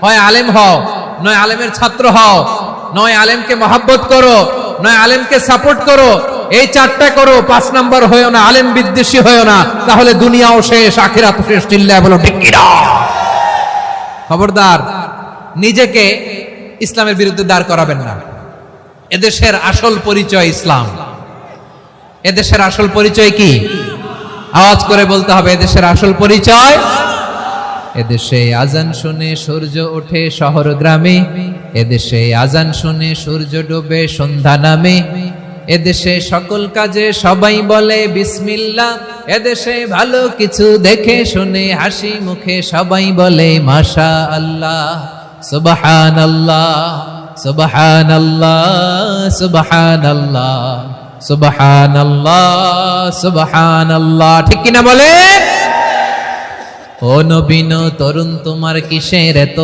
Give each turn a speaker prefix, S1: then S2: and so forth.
S1: হয় আলেম হও, নয় আলেমের ছাত্র হও, নয় আলেমকে মহাব্বত করো, নয় আলেমকে সাপোর্ট করো। এই চারটা করো, 5 নাম্বার হয়েও না, আলেম বিদ্বেষী হয়েও না, তাহলে দুনিয়াও শেষ, আখিরাত শেষ। চিল্লায় বলো ঠিক কিনা? খবরদার, নিজেকে ইসলামের বিরুদ্ধে দাঁড় করাবেন না। এদেশের আসল পরিচয় ইসলাম। এদেশের আসল পরিচয় কি? আওয়াজ করে বলতে হবে, এদেশের আসল পরিচয়। এদেশে আজান শুনে সূর্য ওঠে শহর গ্রামে, এদেশে আজান শুনে সূর্য ডোবে সন্ধ্যা নামে, এদেশে সকল কাজে সবাই বলে বিসমিল্লাহ, এদেশে ভালো কিছু দেখে শুনে হাসি মুখে সবাই বলে মাশাআল্লাহ, সুবহানাল্লাহ, সুবহানাল্লাহ, সুবহানাল্লাহ, সুবহানাল্লাহ, সুবহানাল্লাহ। ঠিক কিনা বলে? ও নবীন তরুণ, তোমার কিসের এত